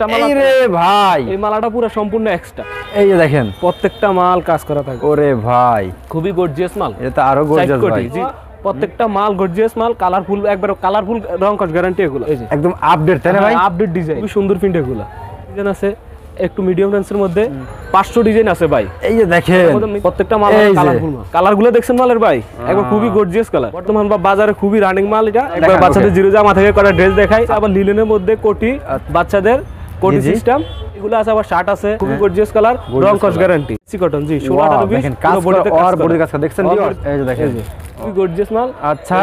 এই রে ভাই, এই মালাটা পুরো সম্পূর্ণ এক্সট্রা। এই যে দেখেন প্রত্যেকটা মাল কাজ করা থাকে। ওরে ভাই, খুবই গর্জিয়াস মাল। এটা তো আরো গর্জিয়াস ভাই। জি, প্রত্যেকটা মাল গর্জিয়াস মাল, কালারফুল, একবার কালারফুল রং কস গ্যারান্টি এগুলো। এই যে একদম আপডেট, তাই না ভাই? আপডেট ডিজাইন, খুব সুন্দর প্রিন্ট এগুলো। ডিজাইন আছে একটু মিডিয়াম রেঞ্জের মধ্যে 500 ডিজাইন আছে ভাই। এই যে দেখেন প্রত্যেকটা মাল কালারফুল মাল। কালারগুলো দেখছেন মালের ভাই, একবার খুবই গর্জিয়াস কালার। বর্তমান বাজারে খুবই রানিং মাল এটা। একবার বাচ্চাদের জিরো জামা থেকে করা ড্রেস দেখাই, আবার লিলেনের মধ্যে কোটি, বাচ্চাদের কোটি সিস্টেম এগুলো আছে, আবার শার্ট আছে খুবই গর্জিয়াস কালার, রং কস গ্যারান্টি। সি কটন জি 16 রুপি। দেখেন কাজ করে আর বডি কাজ দেখছেন ভিউয়ার, এই যে দেখেন খুবই গর্জিয়াস মাল। আচ্ছা,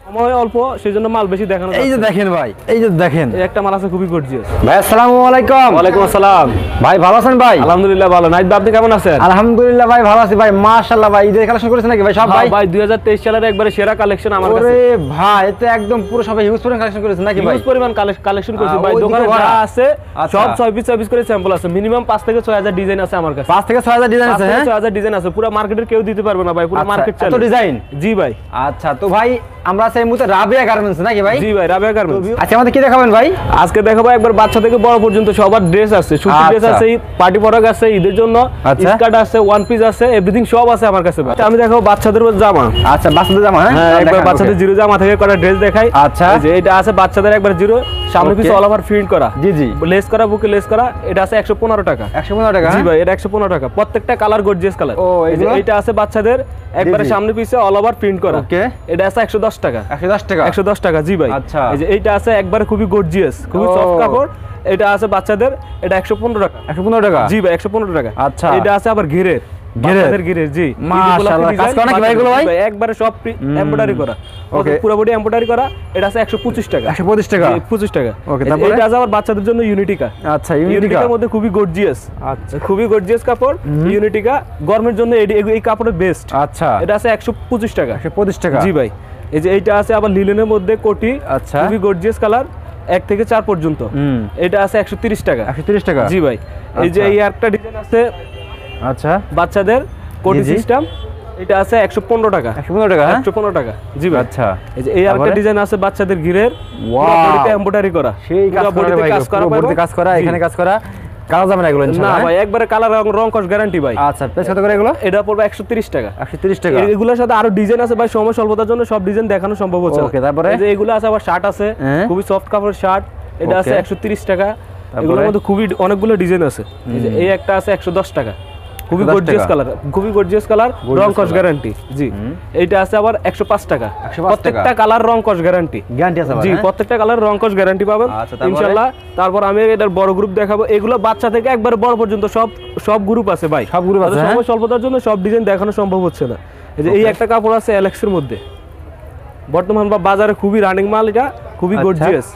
সময় অল্প সেজন্য মাল বেশি দেখানো। এই যে দেখেন ভাই, এই যে দেখেন এই একটা মাল আছে খুবই গর্জিয়াস। ভাই আসসালামু আলাইকুম। ওয়ালাইকুম আসসালাম ভাই ভালো আছেন ভাই? আলহামদুলিল্লাহ ভালো। নাইট আপনি কেমন আছেন? আলহামদুলিল্লাহ ভাই ভালো আছি ভাই, মাশাআল্লাহ ভাই। ঈদের কালেকশন করেছেন নাকি ভাই সব? ভাই ভাই 2023 সালের একবারে সেরা কালেকশন আমার কাছে। ওরে ভাই, এটা একদম পুরো সবাই হিউজ পরিমাণ কালেকশন করেছেন নাকি ভাই? হিউজ পরিমাণ কালেকশন করেছি ভাই। দোকানে যা আছে সব 6 পিস করে স্যাম্পল আছে। মিনিমাম 5 থেকে 6000 ডিজাইন আছে আমার কাছে। 5 থেকে 6000 ডিজাইন আছে? হ্যাঁ 6000 ডিজাইন আছে। পুরো মার্কেটের কেউ দিতে পারবে না ভাই, পুরো মার্কেট চলে। এত ডিজাইন? জি ভাই। আচ্ছা, তো ভাই আমরা সেই মুহূর্তে রাবিয়া গার্মেন্টস নাকি ভাই? জি ভাই, রাবিয়া গার্মেন্টস। আচ্ছা, আমাদের কি দেখাবেন ভাই? আজকে দেখাবো একবার বাচ্চা থেকে বড় পর্যন্ত সবার ড্রেস আছে। সুতি ড্রেস আছে, পার্টি পরাগ আছে, ঈদের জন্য স্কার্ট আছে, ওয়ান পিস আছে, এভরিথিং সব আছে আমার কাছে ভাই। আমি দেখাবো বাচ্চাদের জামা। আচ্ছা, বাচ্চাদের জামা। হ্যাঁ, একবার বাচ্চাদের জিরো জামা থেকে করা ড্রেস দেখাই। আচ্ছা, এই যে এটা আছে বাচ্চাদের একবার জিরো, সামনে পিছে অল ওভার প্রিন্ট করা। জি জি, লেস করা, বুকে লেস করা। এটা আছে 115 টাকা। 115 টাকা? জি ভাই, এটা 115 টাকা। প্রত্যেকটা কালার গর্জিয়াস কালার। ও, এটা আছে বাচ্চাদের একবারে সামনে পিছে অল ওভার প্রিন্ট করা। ওকে, এটা আছে 110 টাকা। 110 টাকা? 110 টাকা জি ভাই। আচ্ছা, এই যে এইটা আছে একবারে খুবই গর্জিয়াস, খুবই সফট কাপড়। এটা আছে বাচ্চাদের, এটা 115 টাকা। 115 টাকা? জি ভাই, 115 টাকা। আচ্ছা, এটা আছে আবার ঘিরের, বাচ্চাদের ঘিরের। জি মাশাআল্লাহ, কাজ করা নাকি ভাই এগুলো ভাই? একবারে সব এমব্রয়ডারি করা। ওকে, পুরো বডি এমব্রয়ডারি করা। এটা আছে 125 টাকা। 125 টাকা? 25 টাকা। ওকে, তারপরে এটা আছে আবার বাচ্চাদের জন্য ইউনিটিকা। আচ্ছা, ইউনিটিকার মধ্যে খুবই গর্জিয়াস। আচ্ছা, খুবই গর্জিয়াস কাপড় ইউনিটিকা। গরমের জন্য এই কাপড়ের বেস্ট। আচ্ছা, এটা আছে 125 টাকা। 125 টাকা? জি ভাই। এই যে এইটা আছে আবার লিলেনের মধ্যে কোটি। আচ্ছা, খুবই গর্জিয়াস কালার, 1 থেকে 4 পর্যন্ত। এটা আছে 130 টাকা। 130 টাকা? জি ভাই। এই যে এই একটা ডিজাইন আছে আচ্ছা, বাচ্চাদের কোটি সিস্টেম। এটা আছে 115 টাকা। 115 টাকা? 115 টাকা জি ভাই। আচ্ছা, এই যে এই আরেকটা ডিজাইন আছে বাচ্চাদের ঘিরের, পুরো বডিতে এমব্রয়ডারি করা। সেই কাজ করা ভাই, কাজ করা, বডিতে কাজ করা, এখানে কাজ করা। কাজ যাবে না এগুলো ইনশাআল্লাহ? না ভাই, একবারে কালার রং কস গ্যারান্টি ভাই। আচ্ছা, প্রাইস কত করে এগুলো? এটা পড়বে 130 টাকা। 130 টাকা? এগুলোর সাথে আরো ডিজাইন আছে ভাই, সময় স্বল্পতার জন্য সব ডিজাইন দেখানো সম্ভব হচ্ছে না। ওকে, তারপরে এই যে এগুলো আছে আবার শার্ট আছে, খুবই সফট কাপড়ের শার্ট। এটা আছে 130 টাকা। এগুলোর মধ্যে খুবই অনেকগুলো ডিজাইন আছে। এই যে এই একটা আছে 110 টাকা। খুবই গর্জিয়াস কালার, খুবই গর্জিয়াস কালার, রং কস গ্যারান্টি। জি, এইটা আছে আবার 105 টাকা। প্রত্যেকটা কালার রং কস গ্যারান্টি আছে জি, প্রত্যেকটা কালার রং কস গ্যারান্টি পাবেন ইনশাআল্লাহ। তারপর আমি এটার বড় গ্রুপ দেখাবো। এগুলো বাচ্চা থেকে একবার বড় পর্যন্ত সব গ্রুপ আছে ভাই। সব গ্রুপ আছে? সময় স্বল্পতার জন্য সব ডিজাইন দেখানো সম্ভব হচ্ছে না। এই যে এই একটা কাপড় আছে এলেক্স এর মধ্যে, বর্তমান বাজারে খুবই রানিং মাল। এটা খুবই গর্জিয়াস।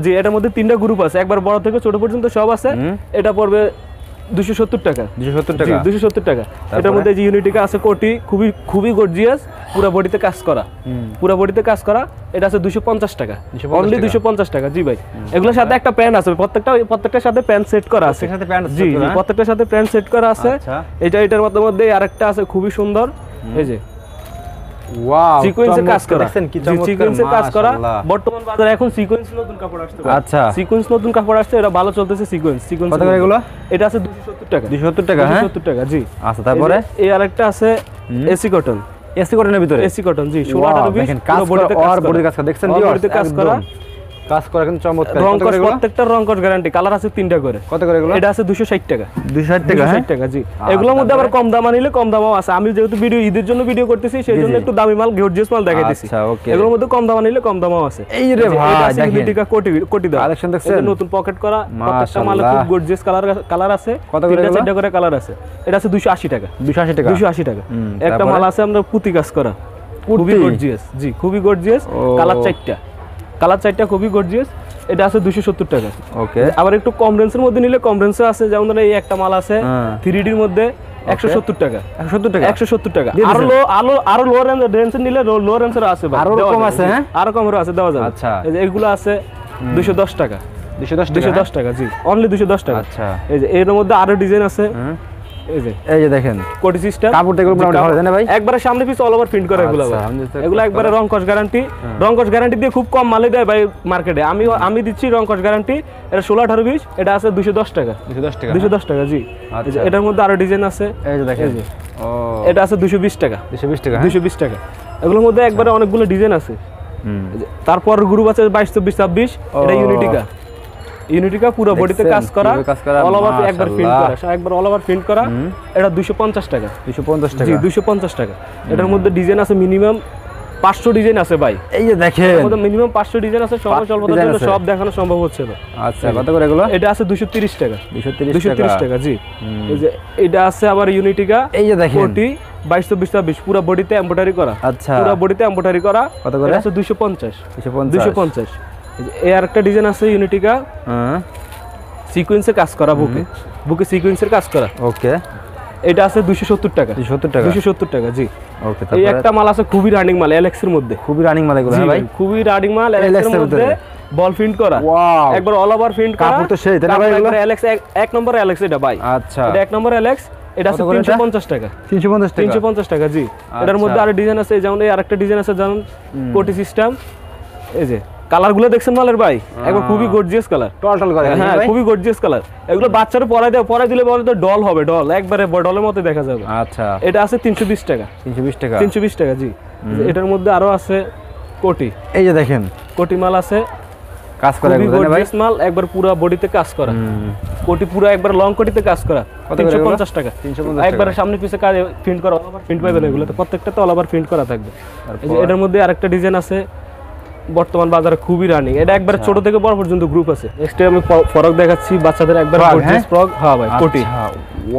জি, এটার মধ্যে 3টা গ্রুপ আছে, একবার বড় থেকে ছোট পর্যন্ত সব আছে। এটা পড়বে 270 টাকা। 270 টাকা? 270 টাকা। এটার মধ্যে যে ইউনিটিকা আছে কোটি, খুবই গর্জিয়াস, পুরো বডিতে কাজ করা, পুরো বডিতে কাজ করা। এটা আছে 250 টাকা, অনলি 250 টাকা। জি ভাই, এগুলোর সাথে একটা প্যান্ট আছে, প্রত্যেকটার সাথে প্যান্ট সেট করা আছে। জি, প্রত্যেকটার সাথে প্যান্ট সেট করা আছে। এটার মধ্যে আরেকটা আছে খুবই সুন্দর। এই যে ওয়াও, সিকোয়েন্সের কাজ করা। দেখেন কি চমৎকার, সিকোয়েন্সের কাজ করা। বর্তমান বাজারে এখন সিকোয়েন্স নতুন কাপড় আসছে। আচ্ছা, সিকোয়েন্স নতুন কাপড় আসছে, এটা ভালো চলতেছে। সিকোয়েন্স কত করে এগুলো? এটা আছে 270 টাকা। 270 টাকা? হ্যাঁ, 270 টাকা জি। আচ্ছা, তারপরে এই আরেকটা আছে এসি কটন। এসি কটনের ভিতরে? এসি কটন জি, 16 রুপি। দেখেন কাজ করা, আর বডি কাজ করা দেখছেন ভিউয়ার্স, বডিতে কাজ করা, কাজ করা কিন্তু চমৎকার। রং কস, প্রত্যেকটা রং কস গ্যারান্টি। কালার আছে 3টা করে। কত করে এগুলো? এটা আছে 260 টাকা। 260 টাকা? 260 টাকা জি। এগুলোর মধ্যে আবার কম দামা নিলে কম দামও আছে। আমি যেহেতু ভিডিও ঈদের জন্য ভিডিও করতেছি, সেই জন্য একটু দামি মাল, গর্জিয়াস মাল দেখাইতেছি। আচ্ছা, ওকে। এগুলোর মধ্যে কম দামা নিলে কম দামও আছে। এই রে ভাই, দেখেন ইউনিটিকা কোটি দাও। কালেকশন দেখছেন? নতুন পকেট করা, প্রত্যেকটা মালে খুব গর্জিয়াস কালার আছে। কত করে এগুলো? 3টা করে কালার আছে। এটা আছে 280 টাকা। 280 টাকা? 280 টাকা। একটা মাল আছে আমরা পুঁতি কাজ করা, খুবই গর্জিয়াস। জি, খুবই গর্জিয়াস। কালার 4টা খুবই গর্জিয়াস। এটা আছে 270 টাকা। ওকে, আবার একটু কম রেঞ্জের মধ্যে নিলে কম রেঞ্জে আছে, যেমন এই একটা মাল আছে 3D এর মধ্যে 170 টাকা। 170 টাকা? 170 টাকা। আরো লো রেঞ্জের নিলে লো রেঞ্জের আছে ভাই, আরো কম আছে? হ্যাঁ, আরো কমের আছে, দেওয়া যাবে। আচ্ছা, এই যে এগুলো আছে 210 টাকা। 210 টাকা? 210 টাকা জি, অনলি 210 টাকা। আচ্ছা, এই যে এর মধ্যে আরো ডিজাইন আছে। এই যে দেখেন কোটি সিস্টেম, কাপড়টা এগুলো মোটামুটি ভালো জানেন ভাই, একবারে সামনে পিছে অল ওভার প্রিন্ট করা এগুলো ভাই। এগুলো একবারে রং কস গ্যারান্টি, রং কস গ্যারান্টি দিয়ে খুব কম মালে দেয় ভাই মার্কেটে। আমি দিচ্ছি রং কস গ্যারান্টি। এটা 16 18 20, এটা আছে 210 টাকা। 210 টাকা জি। এটার মধ্যে আরো ডিজাইন আছে, এই যে দেখেন ও এটা আছে 220 টাকা। 220 টাকা। এগুলোর মধ্যে একবারে অনেকগুলো ডিজাইন আছে। তারপর গ্রুপ আছে 22 24 26, এটা ইউনিটিকা পুরো বডিতে কাজ করা, অল ওভার একবার প্রিন্ট করা, একবার অল ওভার প্রিন্ট করা। এটা 250 টাকা। 250 টাকা জি, 250 টাকা। এটার মধ্যে ডিজাইন আছে মিনিমাম 500 ডিজাইন আছে ভাই। এই যে দেখেন এর মধ্যে মিনিমাম 500 ডিজাইন আছে, স্বল্পতার জন্য সব দেখানো সম্ভব হচ্ছে না। আচ্ছা কত করে এগুলো? এটা আছে 230 টাকা। 230 টাকা জি। এই যে এটা আছে আবার ইউনিটিকা, এই যে দেখেন কোটি 22 24 26 পুরো বডিতে এমব্রয়ডারি করা। আচ্ছা পুরো বডিতে এমব্রয়ডারি করা। কত করে? আছে 250। 250। এই আরেকটা ডিজাইন আছে ইউনিটিকা, সিকোয়েন্সে কাজ করা, বুকে সিকোয়েন্সের কাজ করা। ওকে এটা আছে 270 টাকা। 270 টাকা জি। ওকে এই একটা মাল আছে খুবই রানিং মাল, এলএক্স এর মধ্যে। খুবই রানিং মাল এগুলো ভাই, খুবই রানিং মাল, এলএক্স এর মধ্যে বল প্রিন্ট করা, একবার অল ওভার প্রিন্ট করা। কাপড় তো সেই তাই না ভাই? এগুলো এলএক্স এক নম্বর এলএক্স এটা ভাই। আচ্ছা এটা এক নম্বর এলএক্স। এটা আছে 350 টাকা। 350 টাকা জি। এটার মধ্যে আরো ডিজাইন আছে, যেমন এই আরেকটা ডিজাইন আছে যেমন কোটি সিস্টেম। এই যে কালারগুলো দেখছেন মালের ভাই, একবার খুবই গর্জিয়াস কালার, টলটল করে। হ্যাঁ খুবই গর্জিয়াস কালার। এগুলো বাচ্চারা পরাই দিলে বলে তো ডল হবে, ডল একবারে ডলের মতো দেখা যাবে। আচ্ছা এটা আছে 320 টাকা। 320 টাকা জি। এটার মধ্যে আরো আছে কোটি, এই যে দেখেন কোটি মাল আছে, কাজ করা গর্জিয়াস মাল, একবার পুরো বডিতে কাজ করা। কোটি পুরো একবার লং কোটিতে কাজ করা। 350 টাকা। একবার সামনে পিছে কাজ প্রিন্ট করা, প্রিন্ট পাবেন এগুলোতে, প্রত্যেকটাতে অল ওভার প্রিন্ট করা থাকবে। এই যে এটার মধ্যে আরেকটা ডিজাইন আছে বর্তমান বাজারে খুবই রানিং, এটা একবার ছোট থেকে বড় পর্যন্ত গ্রুপ আছে। নেক্সট আমি ফরক দেখাচ্ছি বাচ্চাদের, একবার গর্জিয়াস ফরক। হ্যাঁ ভাই কোটি,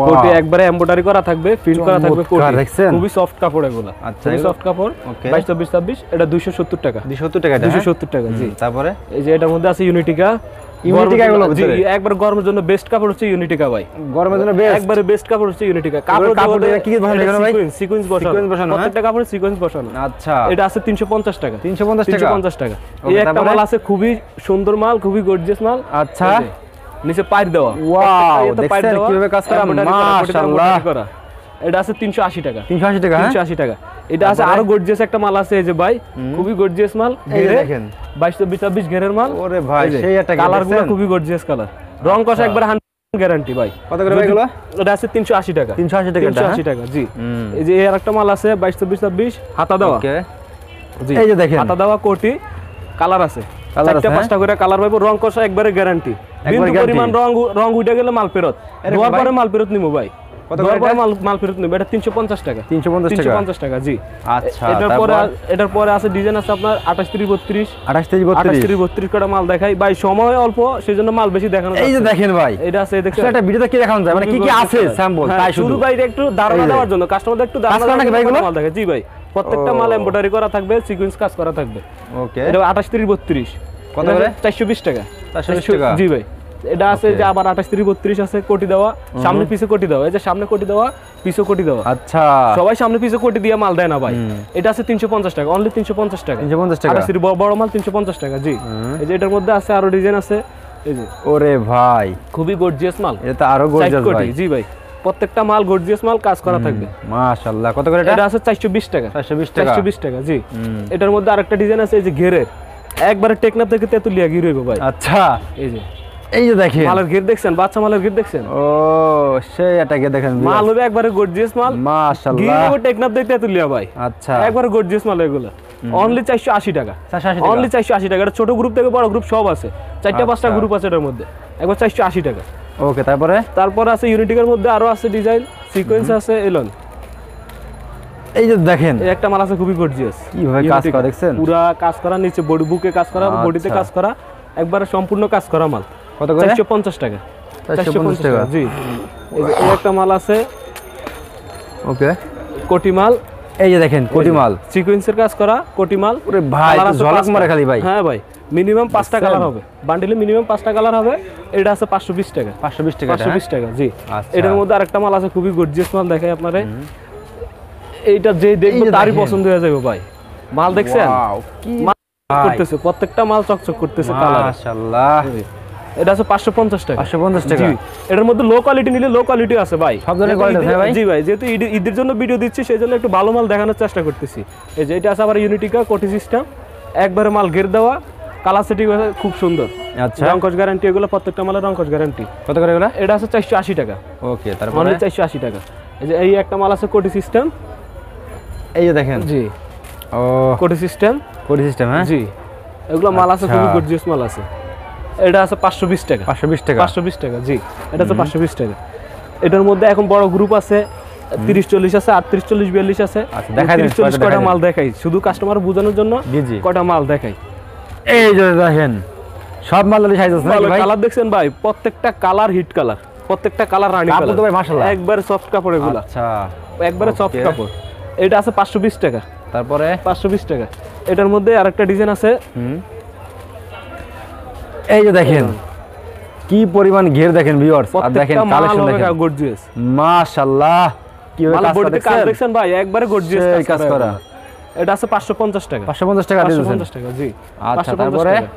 কোটি একবারে এমব্রয়ডারি করা থাকবে, প্রিন্ট করা থাকবে, কোটি খুবই সফট কাপড় এগুলো। আচ্ছা সফট কাপড়। 22 24 26, এটা 270 টাকা। 270 টাকা 270 টাকা জি। তারপরে এই যে এটার মধ্যে আছে ইউনিটিকা। ইউনিটিকা এগুলো জি একবার গরমের জন্য বেস্ট কাপড় হচ্ছে ইউনিটিকা ভাই। গরমের জন্য বেস্ট একবারে বেস্ট কাপড় হচ্ছে ইউনিটিকা। কাপড় কি বসানো ভাই? সিকোয়েন্স বসানো, প্রত্যেকটা কাপড়ে সিকোয়েন্স বসানো। আচ্ছা এটা আছে 350 টাকা। 350 টাকা। এই একটা মাল আছে খুবই সুন্দর মাল, খুবই গর্জিয়াস মাল। আচ্ছা নিচে পাইর দেওয়া, ওয়াও দেখছেন কিভাবে কাজ করা, মাশাআল্লাহ। এটা আছে 380 টাকা। 380 টাকা 380 টাকা। এটা আছে আরো গর্জিয়াস একটা মাল আছে, এই যে ভাই খুবই গর্জিয়াস মাল, দেখেন 22 24 26 ঘেরের মাল। ওরে ভাই সেই একটা কালারগুলো খুবই গর্জিয়াস কালার, রং কষা একবার 100% গ্যারান্টি ভাই। কত করে ভাই এগুলো? এটা আছে 380 টাকা। 380 টাকা 380 টাকা জি। এই যে এর একটা মাল আছে 22 24 26 হাতা দেওয়া। ওকে জি এই যে দেখেন হাতা দেওয়া কোটি, কালার আছে চারটা পাঁচটা করে কালার পাবো, রং কষা একবারে গ্যারান্টি। বিন্দু পরিমাণ রং উঠে গেলে মাল ফেরত, দেওয়ার পরে মাল ফেরত নিবো ভাই। মাল ফেরত নেবে। এটা 350 টাকা। 350 টাকা জি। আচ্ছা এটার পরে আছে ডিজাইন আছে আপনার 28 30 32। 28 30 32 কটা মাল দেখাই ভাই, সময় অল্প সেজন্য মাল বেশি দেখানো যাচ্ছে। এই যে দেখেন ভাই এটা আছে, দেখছেন এটা ভিডিওতে কি দেখানো যায়, মানে কি কি আছে স্যাম্পল তাই শুধু ভাই একটু ধারণা দেওয়ার জন্য, কাস্টমারদের একটু ধারণা নাকি ভাই এগুলো মাল দেখে জি ভাই। প্রত্যেকটা মাল এমব্রয়ডারি করা থাকবে, সিকোয়েন্স কাজ করা থাকবে। ওকে এটা 28 30 32 কত করে? 420 টাকা। 420 টাকা জি ভাই। এটা আছে যে আবার 28 30 32 আছে, কোটি দেওয়া, সামনে পিছে কোটি দেওয়া। এই যে সামনে কোটি দেওয়া, পিছে কোটি দেওয়া। আচ্ছা সবাই সামনে পিছে কোটি দিয়ে মাল দেয় না ভাই। এটা আছে 350 টাকা, অনলি 350 টাকা। 350 টাকা বড় মাল 350 টাকা জি। এই যে এটার মধ্যে আছে আরো ডিজাইন আছে, এই যে ওরে ভাই খুবই গর্জিয়াস মাল। এটা আরো গর্জিয়াস ভাই জি ভাই। প্রত্যেকটা মাল গর্জিয়াস মাল, কাজ করা থাকবে। মাশাআল্লাহ। কত করে এটা? এটা আছে 420 টাকা। 420 টাকা জি। এটার মধ্যে আরেকটা ডিজাইন আছে, এই যে ঘেরের একবারে টেকনাফ থেকে তেতুলিয়া ঘিরে হইবো ভাই। আচ্ছা এই যে দেখেন মালের ঘের দেখছেন, বাচ্চা মালের ঘের দেখছেন। ও সেই এটাকে দেখেন মাল হবে একবারে গর্জিয়াস মাল, মাশাআল্লাহ। ঘিরে টেকনাফ থেকে তেতুলিয়া ভাই। আচ্ছা একবারে গর্জিয়াস মাল এগুলো, অনলি 480 টাকা। অনলি 480 টাকা। এটা ছোট গ্রুপ থেকে বড় গ্রুপ সব আছে, চারটা পাঁচটা গ্রুপ আছে এটার মধ্যে, একবার 480 টাকা। ওকে তারপরে আছে ইউনিটিকের মধ্যে আরো আছে ডিজাইন, সিকোয়েন্স আছে এলন। এই যে দেখেন এই একটা মাল আছে খুবই গর্জিয়াস, কিভাবে কাজ করা দেখছেন, পুরো কাজ করা, নিচে বডি বুকে কাজ করা, বডিতে কাজ করা, একবারে সম্পূর্ণ কাজ করা মাল। কত করে? 450 টাকা। 450 টাকা জি। এই যে একটা মাল আছে, ওকে কোটি মাল। এই যে দেখেন কোটি মাল, সিকোয়েন্সের কাজ করা কোটি মাল। ওরে ভাই ঝলক মারে খালি ভাই। হ্যাঁ ভাই মিনিমাম 5টা কালার হবে, বান্ডেলে মিনিমাম 5টা কালার হবে। এটা আছে 520 টাকা। 520 টাকা 520 টাকা জি। এটার মধ্যে আরেকটা মাল আছে খুবই গর্জিয়াস মাল, দেখাই আপনারে। এইটা যে দেখবে তারই পছন্দ হয়ে যাবে ভাই। মাল দেখছেন কি করতেছে, প্রত্যেকটা মাল চকচক করতেছে কালার। মাশাআল্লাহ। এটা আছে 550 টাকা। 550 টাকা। জি, এটার মধ্যে লো কোয়ালিটি নিলে লো কোয়ালিটি আছে ভাই, সব ধরনের কোয়ালিটি আছে ভাই। জি ভাই, যেহেতু ঈদের জন্য ভিডিও দিচ্ছি সেই জন্য একটু ভালো মাল দেখানোর চেষ্টা করতেছি। এই যে এটা আছে আবার ইউনিটিকা কোটি সিস্টেম, একবারে মাল ঘের দেওয়া, কালার সেটিং খুব সুন্দর। আচ্ছা, রংকশ গ্যারান্টি, এগুলো প্রত্যেকটা মালের রংকশ গ্যারান্টি। কত করে এগুলো? এটা আছে 480 টাকা। ওকে, তারপরে মানে 480 টাকা। এই যে এই একটা মাল আছে কোটি সিস্টেম, এই যে দেখেন। জি, ও কোটি সিস্টেম, কোটি সিস্টেম, হ্যাঁ জি, এগুলো মাল আছে খুবই গর্জিয়াস মাল আছে। এটা আছে 520 টাকা। 520 টাকা। 520 টাকা, জি, এটা আছে 520 টাকা। এটার মধ্যে এখন বড় গ্রুপ আছে, 30-40 আছে, 38-40-42 আছে। আচ্ছা, দেখাই দিন 30-40 কয়টা মাল দেখাই, শুধু কাস্টমার বোঝানোর জন্য জি জি কয়টা মাল দেখাই। এই যে দেখেন সব মালের সাইজ আছে নাকি ভাই? কালার দেখছেন ভাই, প্রত্যেকটা কালার হিট কালার, প্রত্যেকটা কালার রানী কাপড় কালার তো ভাই মাশাআল্লাহ একবারে সফট কাপড় এগুলা। আচ্ছা, একবারে সফট Okay. কাপড়। এটা আছে 520 টাকা। তারপরে 520 টাকা। এটার মধ্যে আরেকটা ডিজাইন আছে, এই যে দেখেন কি পরিমাণ ঘের দেখেন ভিউয়ার্স, আর দেখেন প্রত্যেকটা মাল কালেকশন হবে দেখেন গর্জিয়াস। মাশাআল্লাহ, কি মাল কাজ বডিতে কাজ দেখছেন? দেখছেন ভাই, একবারে গর্জিয়াস সেই কাজ করা। এটা আছে 550 টাকা। 550 টাকা দিয়েছেন। 550 টাকা, জি। আচ্ছা, 550 তারপরে টাকা।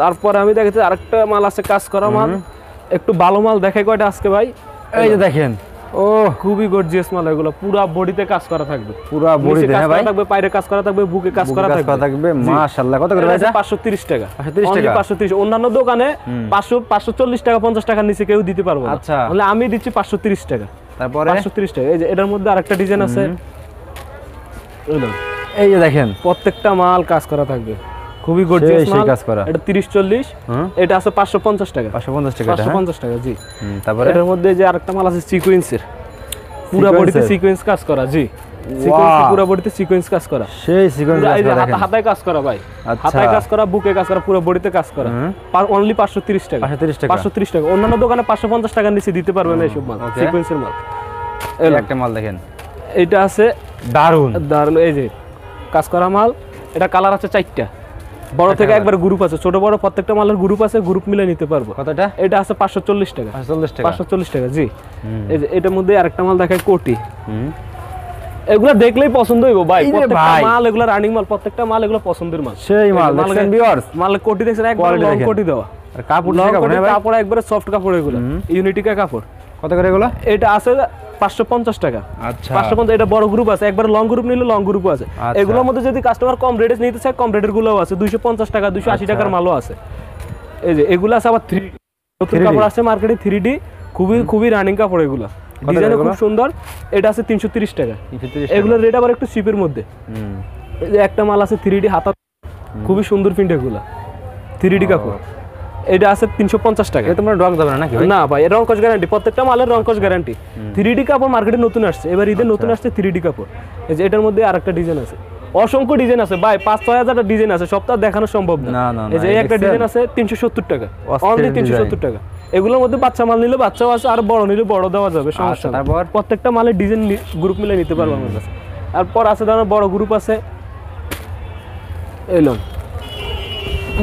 তারপরে আমি দেখেছি আরেকটা মাল আছে কাজ করা মাল, একটু ভালো মাল দেখাই কয়টা আজকে ভাই। এই যে দেখেন, ও খুবই গর্জিয়াস মাল এগুলো, পুরো বডিতে কাজ করা থাকবে, পুরা বডিতে, হ্যাঁ ভাই, থাকবে, পায়ে কাজ করা থাকবে, বুকে কাজ করা থাকবে। মাশাআল্লাহ, কত করে ভাই এটা? 530 টাকা। 530 Only টাকা। 530। অন্যান্য দোকানে 500 540 টাকা 50 টাকার নিচে কেউ দিতে পারবে না। আচ্ছা। তাহলে আমি দিচ্ছি 530 টাকা। তারপরে 530 টাকা। এই যে এটার মধ্যে আরেকটা ডিজাইন আছে, এই যে দেখেন প্রত্যেকটা মাল কাজ করা থাকবে, খুবই গর্জিয়াস সেই মাল। কাজ করা। এটা 30-40, এটা আছে 550 টাকা। 550 টাকা এটা, হ্যাঁ? 550 টাকা, জি। তারপরে এটার মধ্যে যে আরেকটা মাল আছে সিকোয়েন্সের, পুরো বডিতে সিকোয়েন্স কাজ করা, জি, সিকোয়েন্স, পুরো বডিতে সিকোয়েন্স কাজ করা, সেই সিকোয়েন্স পুরা এই যে দেখেন, হাতায় কাজ করা ভাই, আচ্ছা। হাতায় কাজ করা, বুকে কাজ করা, পুরো বডিতে কাজ করা। অনলি 530 টাকা। 530 টাকা। 530 টাকা। অন্যান্য দোকানে 550 টাকার নিচে দিতে পারবে না এইসব মাল, Okay. সিকোয়েন্সের মাল। এই একটা মাল দেখেন, এটা আছে দারুন দারুন, এই যে কাজ করা মাল। এটা কালার আছে 4টা, বড় থেকে একবার গ্রুপ আছে, ছোট বড় প্রত্যেকটা মালের গ্রুপ আছে, গ্রুপ মিলে নিতে পারবো। কতটা? এটা আছে 540 টাকা। 540 টাকা। 540 টাকা, জি। এই যে এটার মধ্যে আরেকটা মাল দেখায় কোটি, হুম, এগুলা দেখলেই পছন্দ হইব ভাই, এই রে প্রত্যেকটা ভাই। মাল এগুলা রানিং মাল, প্রত্যেকটা মাল এগুলা পছন্দের মাল। সেই মাল দেখেন ভিউয়ার্স, মাল কোটি দেখছেন, একবার Quality লং দেখেন। কোটি দেওয়া, আর কাপড় লং থেকে কোটি, ভাই কাপড় একবারে সফট কাপড় এগুলো, ইউনিটিকা কাপড়। কত করে এগুলো? এটা আছে 550 টাকা। আচ্ছা, 550। এটা বড় গ্রুপ আছে, একবার লং গ্রুপ নিলে লং গ্রুপ আছে। আচ্ছা। এগুলোর মধ্যে যদি কাস্টমার কম রেটে নিতে চায়, কম রেটের গুলোও আছে, 250 টাকা, 280 টাকার মালও আছে। এই যে এগুলো আছে আবার 3D, নতুন 3D কাপড় আছে মার্কেটে 3D, খুবই রানিং কাপড় এগুলো, ডিজাইন খুব সুন্দর। এটা আছে 330 টাকা। 330 এগুলোর রেট আবার একটু চিপের মধ্যে। এই যে একটা মাল আছে 3D হাতা, খুবই সুন্দর প্রিন্ট এগুলো, 3D কাপড়। এটা আছে 350 টাকা। এটা তোমরা ডগ যাবে না নাকি ভাই? না ভাই, এর রংকশ গ্যারান্টি, প্রত্যেকটা মালের রংকশ গ্যারান্টি। 3D কাপড় মার্কেটে নতুন আসছে, এবার ঈদের নতুন আসছে 3D কাপড়। এই যে এটার মধ্যে আরেকটা ডিজাইন আছে, অসংখ্য ডিজাইন আছে ভাই, 5-6 হাজারটা ডিজাইন আছে, সব তো আর দেখানো সম্ভব না। না, না, এই যে না, একটা দেখছেন? ডিজাইন আছে 370 টাকা, অস্থির অনলি design। 370 টাকা। এগুলোর মধ্যে বাচ্চা মাল নিলে বাচ্চাও আছে, আর বড় নিলে বড় দেওয়া যাবে, সমস্যা আচ্ছা, নেই। তারপর? প্রত্যেকটা মালের ডিজাইন গ্রুপ মিলে নিতে পারবো আমার কাছে। তারপর আছে ধরো বড় গ্রুপ আছে, এলো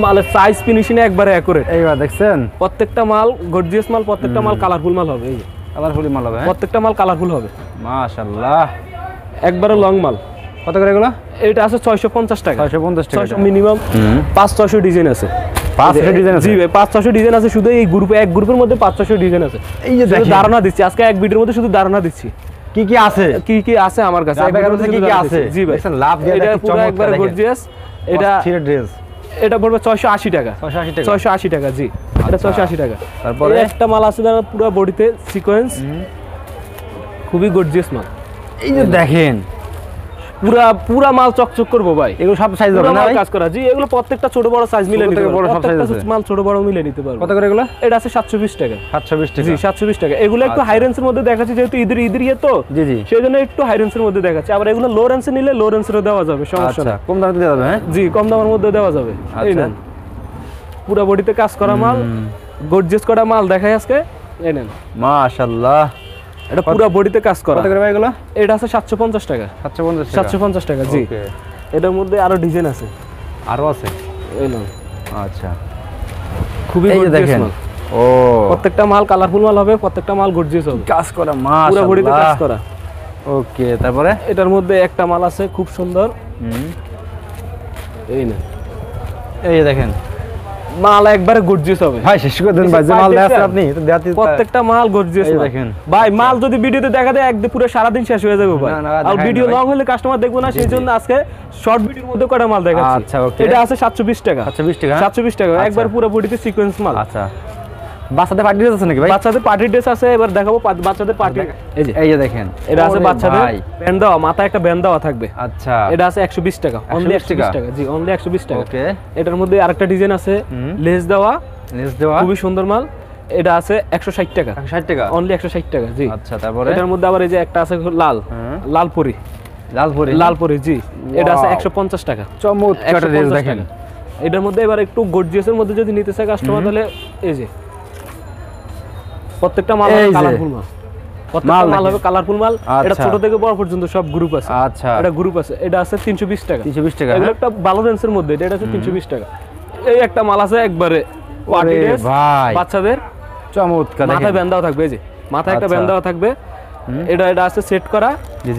মালের সাইজ ফিনিশিং একবারে অ্যাকুরেট। এইবার দেখছেন প্রত্যেকটা মাল গর্জিয়াস মাল, প্রত্যেকটা মাল কালারফুল মাল হবে, এই যে কালারফুলি মাল হবে, হ্যাঁ? প্রত্যেকটা মাল কালারফুল হবে, মাশাআল্লাহ। একবারে লং মাল। কত করে এগুলো? এটা আছে 650 টাকা। 650 টাকা। 600 মিনিমাম, 500-600 ডিজাইন আছে। 500 ডিজাইন আছে? জি ভাই, 500-600 ডিজাইন আছে, শুধু এই গ্রুপে, এক গ্রুপের মধ্যে 500-600 ডিজাইন আছে। এই যে শুধু দেখেন ধারণা দিচ্ছি আজকে, এক ভিডিওর মধ্যে শুধু ধারণা দিচ্ছি কি কি আছে, কি কি আছে আমার কাছে, লাভ এক ভিডিওর দেখার মধ্যে মধ্যে শুধু কি কি ধারণা আছে? দিচ্ছি। জি ভাই, দেখছেন লাভ দিয়ে এটা দেখি পুরো চমৎকার একবারে দেখেন। গর্জিয়াস। এটা অস্থির ড্রেস। এটা পড়বে 680 টাকা। 680 টাকা। 680 টাকা, জি, এটা 680 টাকা। তারপরে? এই একটা মাল আছে যারা পুরো বডিতে সিকোয়েন্স, খুবই গর্জিয়াস মাল। এই যে দেখেন পুরা মাল চকচক করবো ভাই, এগুলো সব সাইজ হবে পুরা না মাল ভাই? কাজ করা, জি, এগুলো প্রত্যেকটা ছোট বড় সাইজ মিলে ছোট নিতে থেকে পারবো, বড় সব প্রত্যেকটা size আছে। মাল ছোট বড় মিলে নিতে পারবো। কত করে এগুলো? এটা আছে 720 টাকা। 720 টাকা। জি, 720 টাকা। এগুলো একটু হাই রেঞ্জের মধ্যে দেখাচ্ছি, যেহেতু ঈদের ইয়ে তো, জি জি। সেই জন্য একটু হাই রেঞ্জের মধ্যে দেখাচ্ছি। আবার এগুলো লো রেঞ্জে নিলে লো রেঞ্জেরও দেওয়া যাবে, সমস্যা আচ্ছা, নেই। কম দামে দেওয়া যাবে, হ্যাঁ? জি, কম দামের মধ্যে দেওয়া যাবে। এই আচ্ছা। নেন, পুরো বডিতে কাজ করা মাল, গর্জিয়াস করা মাল দেখাই আজকে, এই নেন, মাশাআল্লাহ। এটা পুরো বডিতে কাজ করা। কত করে ভাই এগুলো? এটা আছে 750 টাকা। 750 টাকা। 750 টাকা, জি। ওকে। এটার মধ্যে আরো ডিজাইন আছে, আরো আছে? এই নেন, আচ্ছা, খুবই এই যে গর্জিয়াস দেখেন। মাল। ও, প্রত্যেকটা মাল কালারফুল মাল হবে, প্রত্যেকটা মাল গর্জিয়াস হবে, কাজ করা, পুরো বডিতে কাজ মাশাআল্লাহ। করা। ওকে, তারপরে? এটার মধ্যে একটা মাল আছে খুব সুন্দর, এই না, এই যে দেখেন মাল একবারে গর্জিয়াস হবে ভাই শেষ করে দেন ভাই, যে মাল দেখাচ্ছেন আপনি তো দেখাতে প্রত্যেকটা মাল গর্জিয়াস দেখেন ভাই। মাল যদি ভিডিওতে দেখা দেয় একদম পুরো সারা দিন শেষ হয়ে যাবে ভাই। আর ভিডিও লং হলে কাস্টমার দেখবো না, সেই জন্য আজকে শর্ট ভিডিওর মধ্যে কয়টা মাল দেখাচ্ছি। আচ্ছা ওকে, এটা আছে 720 টাকা। 720 টাকা, 720 টাকা একবার পুরো বডিতে সিকোয়েন্স মাল। আচ্ছা বাচ্চাদের পার্টি ড্রেস আছে নাকি ভাই? বাচ্চাদের পার্টি ড্রেস আছে, এবার দেখাবো বাচ্চাদের পার্টি। এই যে দেখেন এটা আছে বাচ্চাদের ব্যান্ড দেওয়া, মাথায় একটা ব্যান্ড দেওয়া থাকবে। আচ্ছা এটা আছে 120 টাকা, অনলি 120 টাকা। জি অনলি 120 টাকা। ওকে, এটার মধ্যে আরেকটা ডিজাইন আছে লেস দেওয়া, খুবই সুন্দর মাল। এটা আছে 160 টাকা, 160 টাকা, অনলি 160 টাকা। জি আচ্ছা তারপরে এটার মধ্যে আবার এই যে একটা আছে লালপুরি, জি এটা আছে 150 টাকা। চমৎকার ড্রেস দেখেন। এটার মধ্যে এবার একটু গর্জিয়াসের মধ্যে যদি নিতে চায় কাস্টমার, তাহলে এই যে প্রত্যেকটা মাল কালারফুল মাল, প্রত্যেকটা মাল হবে কালারফুল মাল। এটা ছোট থেকে বড় পর্যন্ত সব গ্রুপ আছে। আচ্ছা এটা গ্রুপ আছে, এটা আছে 320 টাকা। 320 টাকা, এগুলো একটা ভালো রেঞ্জের মধ্যে, এটা আছে 320 টাকা। এই একটা মাল আছে একবারে পার্টি ড্রেস ভাই, বাচ্চাদের চমৎকার মাথায় ব্যান্ড দেওয়া থাকবে। এই যে মাথায় একটা ব্যান্ড দেওয়া থাকবে। এটা আছে সেট করা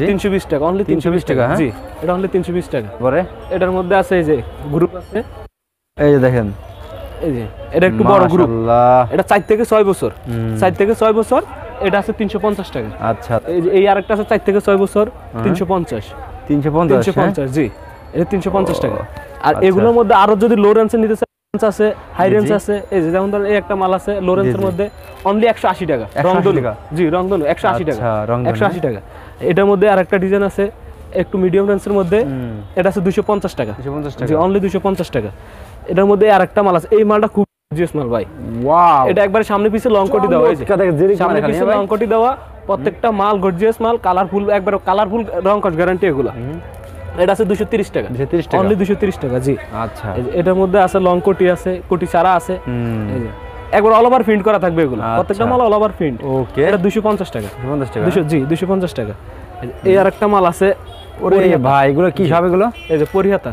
320 টাকা, অনলি 320 টাকা। জি এটা অনলি 320 টাকা। পরে এটার মধ্যে আছে এই যে গ্রুপ আছে, এই যে দেখেন, এই যে এটা একটু বড় গ্রুপ, এটা 4 থেকে 6 বছর, 4 থেকে 6 বছর। এটা আছে 350 টাকা। আচ্ছা এই আরেকটা আছে 4 থেকে 6 বছর, 350 জি এটা 350 টাকা। আর এগুলোর মধ্যে আরো যদি লো রেঞ্জের নিতে চান আছে, হাই রেঞ্জ আছে। এই যে যেমন ধরেন এই একটা মাল আছে লো রেঞ্জের মধ্যে, অনলি 180 টাকা। রংধনু, জি রংধনু 180 টাকা, 180 টাকা। এটার মধ্যে আরেকটা ডিজাইন আছে একটু মিডিয়াম রেঞ্জের মধ্যে, এটা আছে 250 টাকা, 250 টাকা, জি অনলি 250 টাকা। এটার মধ্যে আরেকটা মাল আছে, এই মালটা খুব গর্জিয়াস মাল ভাই। ওয়াও, এটা একবারে সামনে পিছে লং কোটি দেওয়া, এই যে সামনে পিছে লং কোটি দেওয়া, প্রত্যেকটা মাল গর্জিয়াস মাল, কালারফুল, একবারে কালারফুল, রং কস গ্যারান্টি এগুলা। এটা আছে 230 টাকা, 230 টাকা, অনলি 230 টাকা। জি আচ্ছা, এটার মধ্যে আছে লং কোটি আছে, কোটি ছাড়া আছে। এই যে একবার অল ওভার প্রিন্ট করা থাকবে এগুলো, প্রত্যেকটা মাল অল ওভার প্রিন্ট। ওকে, এটা 250 টাকা, 250 টাকা, জি 250 টাকা। এই আরেকটা মাল আছে, ওরে ভাই এগুলো কি সব? এগুলো এই যে পরিহাতা,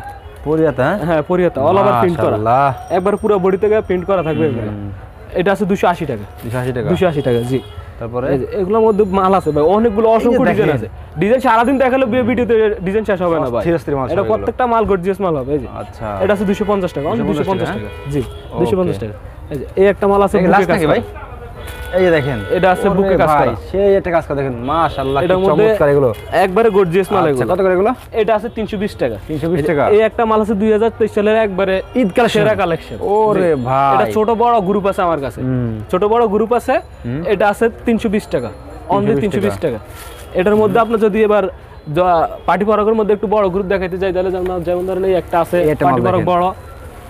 হ্যাঁ পরিহাতা, অল ওভার প্রিন্ট করা, একবার পুরো বডি থেকে প্রিন্ট করা থাকবে এগুলো। এটা আছে 280 টাকা, 280 টাকা। জি তারপরে এগুলোর মধ্যে মাল আছে ভাই অনেকগুলো, অসংখ্য ডিজাইন আছে। ডিজাইন সারাদিন দেখালে ভিডিওতে ডিজাইন শেষ হবে না ভাই। এটা প্রত্যেকটা মাল গর্জিয়াস মাল হবে। এই যে আচ্ছা, এটা আছে 250 টাকা, 250 টাকা। জি 250 টাকা। এই যে এই একটা মাল আছে বুকে কাজ ভাই, এই যে দেখেন, এটা আছে বুকে কাজ করা, সেই একটা কাজ করা দেখেন, মাশাআল্লাহ কি চমৎকার এগুলো, একবারে গর্জিয়াস মাল এগুলো। কত করে এগুলো? এটা আছে 320 টাকা, 320 টাকা। এই একটা মাল আছে 2023 সালের একবারে ঈদ কালেকশন, সেরা কালেকশন। ওরে ভাই, এটা ছোট বড় গ্রুপ আছে আমার কাছে, ছোট বড় গ্রুপ আছে। এটা আছে 320 টাকা, অনলি 320 টাকা। এটার মধ্যে আপনি যদি এবার পার্টি পরাগের মধ্যে একটু বড় গ্রুপ দেখাইতে যাই, তাহলে যেমন ধরেন এই একটা আছে পার্টি পরাগ বড়,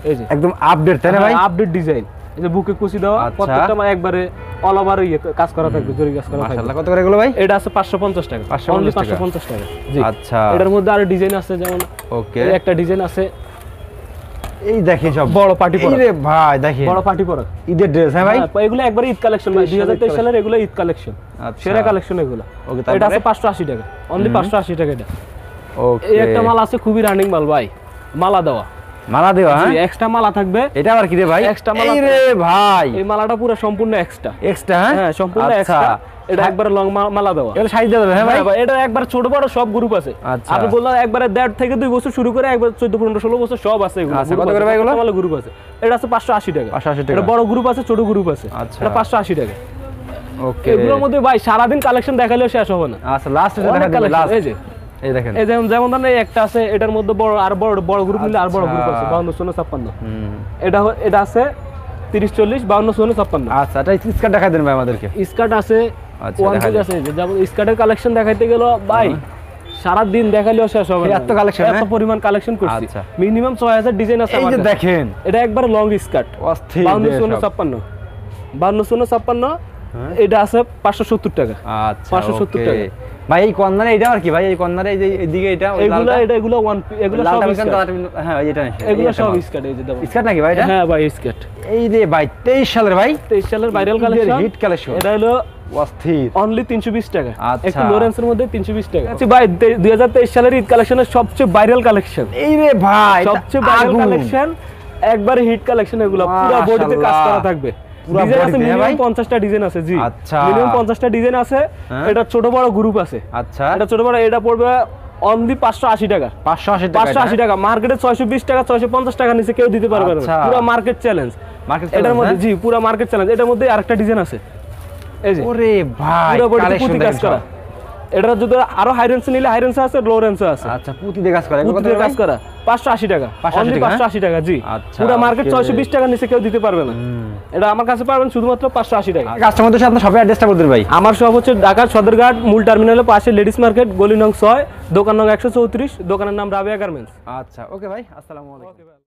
এই যে একদম আপডেট, তাই না ভাই? আপডেট ডিজাইন, এই যে বুকে কুচি দেওয়া, প্রত্যেকটা মানে একবারে অল ওভার কাজ করা থাকবে, জরি কাজ করা থাকবে। মাশাআল্লাহ, কত করে এগুলো ভাই? এটা আছে 550 টাকা, অনলি 550 টাকা। জি আচ্ছা, এটার মধ্যে আরো ডিজাইন আছে, যেমন ওকে একটা ডিজাইন আছে, এই দেখেন সব বড় পার্টি পরা। আরে ভাই দেখেন, বড় পার্টি পরা ঈদের ড্রেস। হ্যাঁ ভাই, এগুলো একবারে ঈদ কালেকশন ভাই, 2023 সালের এগুলো ঈদ কালেকশন, সেরা কালেকশন এগুলো। ওকে, এটা আছে 580 টাকা, অনলি 580 টাকা এটা। ওকে, এই একটা মাল আছে খুবই রানিং মাল ভাই, মালা দেওয়া, মালা দেওয়া, হ্যাঁ এক্সট্রা মালা থাকবে। এটা আবার কি রে ভাই? এক্সট্রা মালা, এই রে ভাই, এই মালাটা পুরো সম্পূর্ণ এক্সট্রা, হ্যাঁ সম্পূর্ণ এক্সট্রা। এটা একবার লং মালা দেওয়া, এটা সাইজ দেওয়া, হ্যাঁ ভাই এটা একবার ছোট বড় সব গ্রুপ আছে। আপনি বললাম একবারে 1.5 থেকে 2 বছর শুরু করে একবার 14 15 16 বছর সব আছে এগুলো। আচ্ছা, কত করে ভাই এগুলো? মালা গ্রুপ আছে, এটা আছে 580 টাকা, 580 টাকা। এটা বড় গ্রুপ আছে, ছোট গ্রুপ আছে, এটা 580 টাকা। ওকে, এগুলোর মধ্যে ভাই সারা দিন কালেকশন দেখালেও শেষ হবে না। আচ্ছা, লাস্ট দেখা লাস্ট, এই যে এই দেখেন, এই যেমন ধরেন এই একটা আছে, এটার মধ্যে বড় আর বড় গ্রুপ মিলে আর বড় গ্রুপ আছে, 52 56। এটা আছে 30 40 52 56। আচ্ছা, এটা স্কার্ট দেখাই দেন ভাই আমাদেরকে। স্কার্ট আছে, ওয়ান পিস আছে, যেমন স্কার্টের কালেকশন দেখাইতে গেল ভাই সারা দিন দেখালেও শেষ হবে না, এত কালেকশন, এত পরিমাণ কালেকশন করছি। মিনিমাম 6000 ডিজাইন আছে আমার কাছে। এই যে দেখেন, এটা একবার লং স্কার্ট, 52 56, 52 56। এটা আছে 570 টাকা। আচ্ছা, 570 টাকা ভাই। এই কর্নারে এটা আর কি ভাই? এই কর্নারে এই যে এদিকে এটা এগুলো ওয়ান, এগুলো সব স্কার্ট। হ্যাঁ এটা এগুলো সব স্কার্ট। এই যে দাও স্কার্ট নাকি ভাই এটা? হ্যাঁ ভাই স্কার্ট। এই রে ভাই 23 সালের ভাই, 23 সালের ভাইরাল কালেকশন, হিট কালেকশন। এটা হলো অস্থির, অনলি 320 টাকা, একটু লোরেন্সের মধ্যে 320 টাকা। আচ্ছা ভাই, 2023 সালের ঈদ কালেকশনের সবচেয়ে ভাইরাল কালেকশন। এই রে ভাই সবচেয়ে ভাইরাল কালেকশন, একবারে হিট কালেকশন এগুলো, পুরো বডিতে কাজ করা থাকবে। ডিজাইন আছে মিনিমাম 50টা ডিজাইন আছে। জি আচ্ছা, মিনিমাম 50টা ডিজাইন আছে। এটা ছোট বড় গ্রুপ আছে। আচ্ছা, এটা ছোট বড়, এটা পড়বে অনলি 580 টাকা। 580 টাকা, 580 টাকা। মার্কেটে 620 টাকা 650 টাকা নিচে কেউ দিতে পারবে না। আচ্ছা। পুরো মার্কেট চ্যালেঞ্জ। এটার মধ্যে জি পুরো মার্কেট চ্যালেঞ্জ। এটার মধ্যে আরেকটা ডিজাইন আছে, এই যে ওরে ভাই পুরো বডি কালেকশন পুঁতি কাজ করা। এটা যদি আরো হাই রেঞ্জ নিলে হাই রেঞ্জ আছে, লো রেঞ্জ আছে। আচ্ছা পুঁতি দিয়ে কাজ করা, পুঁতি দিয়ে কাজ করা 580 টাকা, 580 অনলি টাকা, 580 টাকা জি। আচ্ছা, পুরো মার্কেট ওকে। 620 টাকা নিচে কেউ দিতে পারবে না। এটা আমার কাছে পাবেন শুধুমাত্র 580 টাকা। কাস্টমারদের সাথে আপনার শপের অ্যাড্রেসটা বলতে ভাই। আমার শপ হচ্ছে ঢাকা সদরঘাট মূল টার্মিনালের পাশে লেডিস মার্কেট, গলি নং 6, দোকান নং 134, দোকানের নাম রাবিয়া গার্মেন্টস। আচ্ছা ওকে ভাই, আসসালামু আলাইকুম।